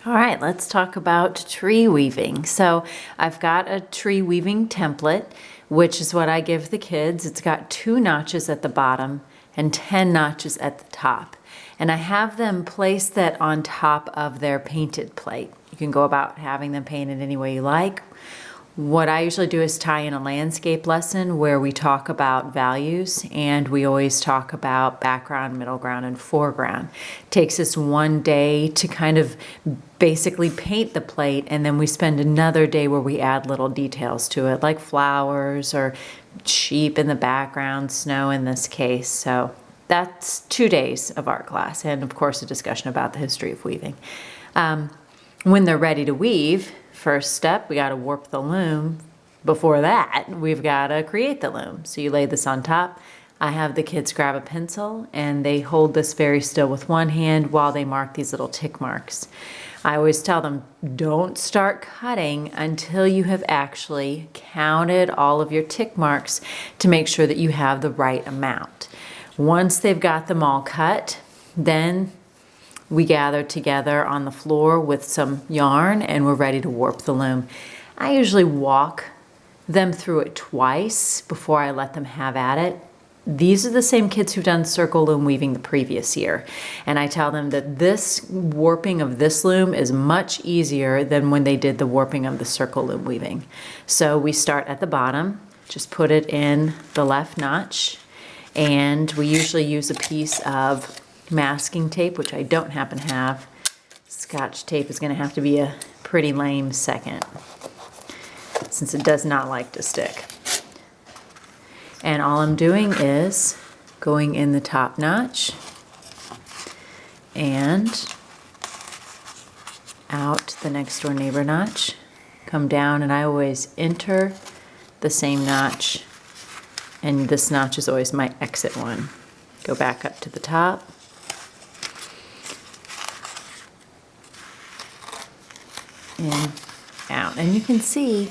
All right, let's talk about tree weaving. So I've got a tree weaving template, which is what I give the kids. It's got 2 notches at the bottom and 10 notches at the top. And I have them place that on top of their painted plate. You can go about having them painted any way you like. What I usually do is tie in a landscape lesson where we talk about values, and we always talk about background, middle ground, and foreground. It takes us one day to kind of basically paint the plate, and then we spend another day where we add little details to it, like flowers or sheep in the background, snow in this case. So that's 2 days of art class, and of course a discussion about the history of weaving. When they're ready to weave, first step, we got to warp the loom. Before that, we've got to create the loom. So you lay this on top. I have the kids grab a pencil and they hold this very still with one hand while they mark these little tick marks. I always tell them, don't start cutting until you have actually counted all of your tick marks to make sure that you have the right amount. Once they've got them all cut, then we gather together on the floor with some yarn and we're ready to warp the loom. I usually walk them through it twice before I let them have at it. These are the same kids who've done circle loom weaving the previous year. And I tell them that this warping of this loom is much easier than when they did the warping of the circle loom weaving. So we start at the bottom, just put it in the left notch, and we usually use a piece of masking tape, which I don't happen to have. Scotch tape is going to have to be a pretty lame second, since it does not like to stick. And all I'm doing is going in the top notch and out the next door neighbor notch, come down, and I always enter the same notch, and this notch is always my exit one. Go back up to the top, and out. And you can see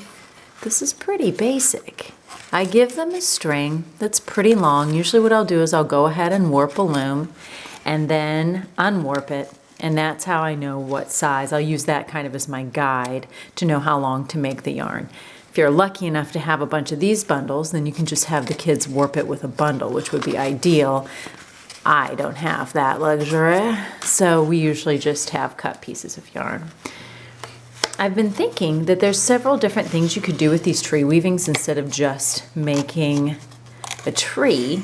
this is pretty basic. I give them a string that's pretty long. Usually what I'll do is I'll go ahead and warp a loom and then unwarp it, and that's how I know what size. I'll use that kind of as my guide to know how long to make the yarn. If you're lucky enough to have a bunch of these bundles, then you can just have the kids warp it with a bundle, which would be ideal. I don't have that luxury, so we usually just have cut pieces of yarn. I've been thinking that there's several different things you could do with these tree weavings instead of just making a tree.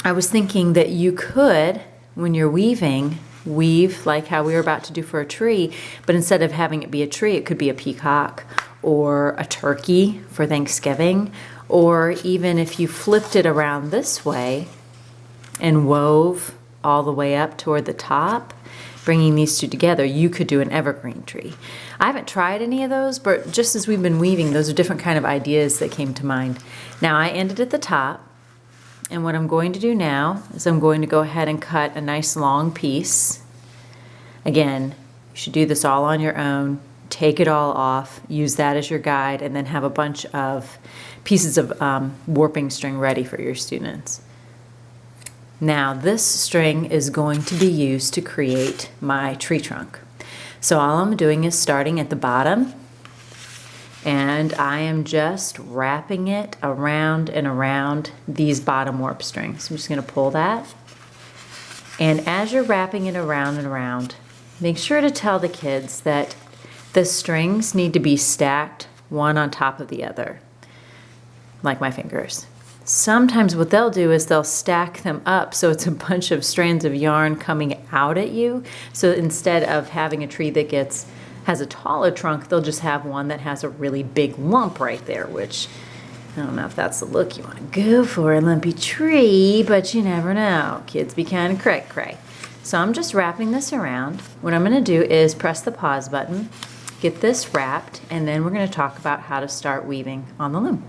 I was thinking that you could, when you're weaving, weave like how we were about to do for a tree, but instead of having it be a tree, it could be a peacock or a turkey for Thanksgiving, or even if you flipped it around this way and wove all the way up toward the top, bringing these two together, you could do an evergreen tree. I haven't tried any of those, but just as we've been weaving, those are different kind of ideas that came to mind. Now I ended at the top, and what I'm going to do now is I'm going to go ahead and cut a nice long piece. Again, you should do this all on your own. Take it all off, use that as your guide, and then have a bunch of pieces of warping string ready for your students. Now this string is going to be used to create my tree trunk. So all I'm doing is starting at the bottom, and I am just wrapping it around and around these bottom warp strings. I'm just going to pull that, and as you're wrapping it around and around, make sure to tell the kids that the strings need to be stacked one on top of the other, like my fingers. Sometimes what they'll do is they'll stack them up so it's a bunch of strands of yarn coming out at you. So instead of having a tree that has a taller trunk, they'll just have one that has a really big lump right there, which I don't know if that's the look you want to go for, a lumpy tree, but you never know. Kids be kind of cray-cray. So I'm just wrapping this around. What I'm going to do is press the pause button, get this wrapped, and then we're going to talk about how to start weaving on the loom.